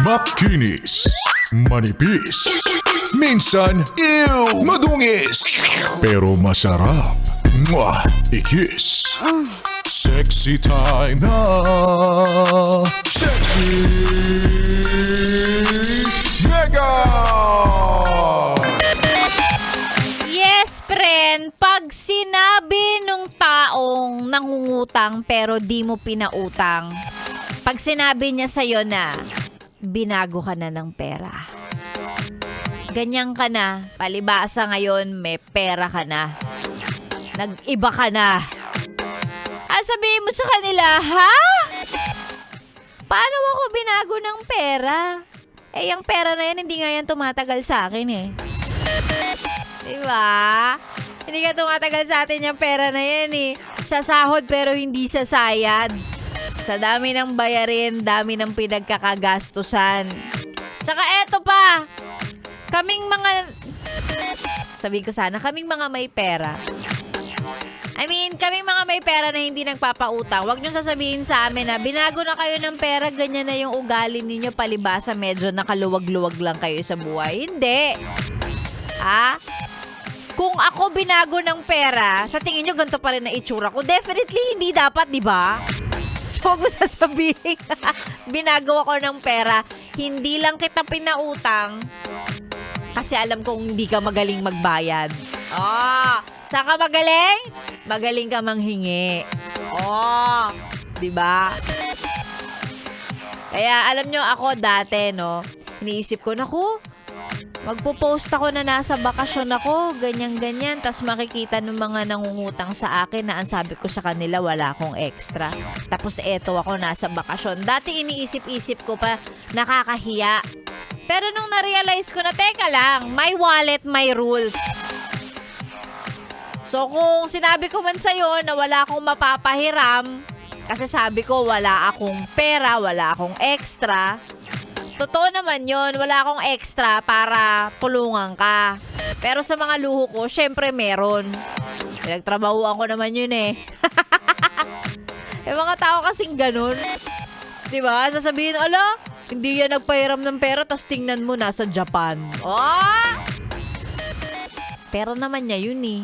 Makinis, manipis, minsan madungis, pero masarap. Mwah! Ikis. Sexy time na. Sexy Mega! Yes, friend. Pag sinabi nung taong nangungutang pero di mo pinautang, pag sinabi niya sa'yo na binago ka na ng pera, ganyan ka na, palibasa ngayon may pera ka na, nag-iba ka na. Sabihin mo sa kanila, ha? Paano ako binago ng pera? Yung pera na yan, hindi nga yan tumatagal sa akin eh. Diba? Hindi ka tumatagal sa atin yung pera na yan eh. Sasahod pero hindi sasayad. Sa dami ng bayarin, dami ng pinagkakagastusan. Tsaka eto pa, kaming mga, sabihin ko sana, kaming mga may pera. Kaming mga may pera na hindi nagpapautang, wag nyo sasabihin sa amin na binago na kayo ng pera, ganyan na yung ugali ninyo, palibasa medyo nakaluwag-luwag lang kayo sa buhay. Hindi. Kung ako binago ng pera, sa tingin nyo ganito pa rin na itsura ko? Definitely hindi dapat, di ba? So, wag mo sasabihin binago ako ng pera, hindi lang kita pinautang kasi alam kong hindi ka magaling magbayad. Saan ka magaling? Magaling ka manghingi. Diba? Kaya alam nyo ako dati, no, iniisip ko, naku, magpo-post ako na nasa bakasyon ako, ganyan-ganyan, tas makikita ng mga nangungutang sa akin na ang sabi ko sa kanila, wala akong extra. Tapos eto ako nasa bakasyon. Dati iniisip-isip ko pa, nakakahiya. Pero nung na-realize ko na, teka lang, my wallet, my rules. So kung sinabi ko man sa'yo na wala akong mapapahiram, kasi sabi ko wala akong pera, wala akong extra, totoo naman yon, wala akong extra para tulungan ka. Pero sa mga luho ko, syempre meron. Pinagtrabahuan ko naman yun eh. Mga tao kasing ganun. Diba? Sasabihin, ala, hindi yan nagpahiram ng pera, tapos tingnan mo, nasa Japan. Pero naman niya yun eh.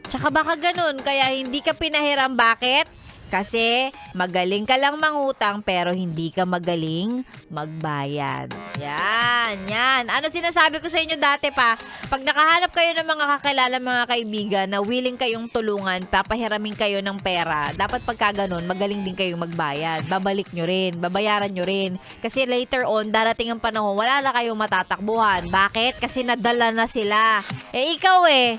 Tsaka baka ganun, kaya hindi ka pinahiram. Bakit? Kasi magaling ka lang mangutang pero hindi ka magaling magbayad. Yan. Ano sinasabi ko sa inyo dati pa? Pag nakahanap kayo ng mga kakilala, mga kaibigan na willing kayong tulungan, papahiramin kayo ng pera, dapat pagka ganun, magaling din kayong magbayad. Babalik nyo rin, babayaran nyo rin. Kasi later on, darating ang panahon, wala na kayong matatakbuhan. Bakit? Kasi nadala na sila. Ikaw eh.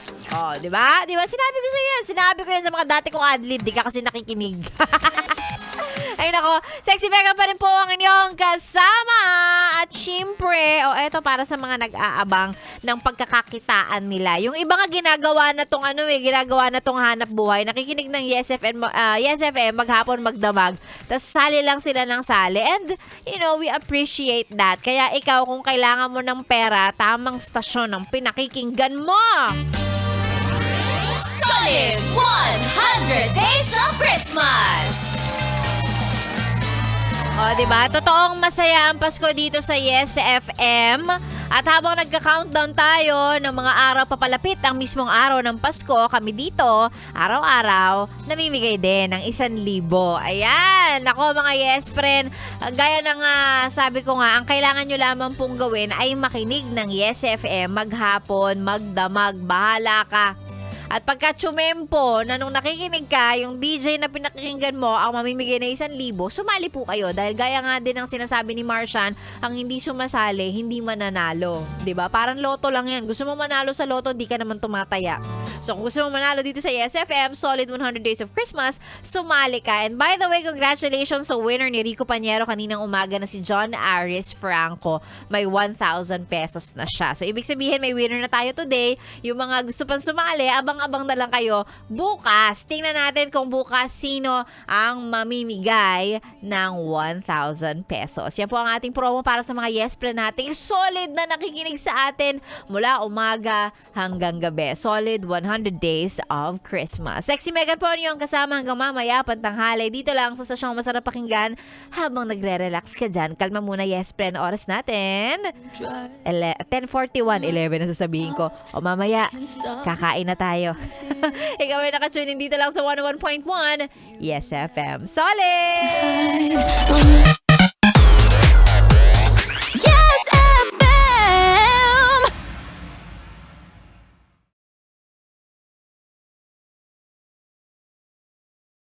Diba? Sinabi ko sa yan. Sinabi ko yan sa mga dati kong adlib. Di ka kasi nakikinig. Ay nako, Sexy Mega pa rin po ang inyong kasama. At syempre, eto para sa mga nag-aabang ng pagkakakitaan nila. Yung iba nga ginagawa na tong ginagawa na tong hanap buhay. Nakikinig ng Yes FM maghapon magdamag. Tapos sali lang sila ng sali. And, we appreciate that. Kaya ikaw, kung kailangan mo ng pera, tamang stasyon ang pinakikinggan mo. Solid 100 Days of Christmas! Diba? Totoong masaya ang Pasko dito sa Yes FM. At habang nagka-countdown tayo ng mga araw papalapit ang mismong araw ng Pasko, kami dito, araw-araw, namimigay din ng 1,000. Ayan! Ako mga Yes friend, gaya ng sabi ko nga, ang kailangan nyo lamang pong gawin ay makinig ng Yes FM maghapon, magdamag, bahala ka. At pagka tsumempo na nung nakikinig ka, yung DJ na pinakikinggan mo ang mamimigay na 1,000, sumali po kayo. Dahil gaya nga din ang sinasabi ni Marcian, ang hindi sumasali, hindi mananalo. 'Di ba? Parang loto lang yan. Gusto mo manalo sa loto, di ka naman tumataya. So kung gusto mo manalo dito sa Yes FM, Solid 100 Days of Christmas, sumali ka. And by the way, congratulations sa winner ni Rico Pañero kaninang umaga na si John Aris Franco. May 1,000 pesos na siya. So ibig sabihin, may winner na tayo today. Yung mga gusto pang sumali, abang na lang kayo bukas. Tingnan natin kung bukas sino ang mamimigay ng 1,000 pesos. Yan po ang ating promo para sa mga Yes Pre nating solid na nakikinig sa atin mula umaga hanggang gabi. Solid 100 100 Days of Christmas. Sexy Megan po yung kasama hanggang mamaya pantanghali. Dito lang sa stasyong masarap pakinggan habang nagre-relax ka dyan. Kalma muna, yes, friend. Oras natin 10:41, 11 na sasabihin ko. O mamaya, kakain na tayo. Ikaw ay nakatune in dito lang sa 101.1 Yes FM. Solid!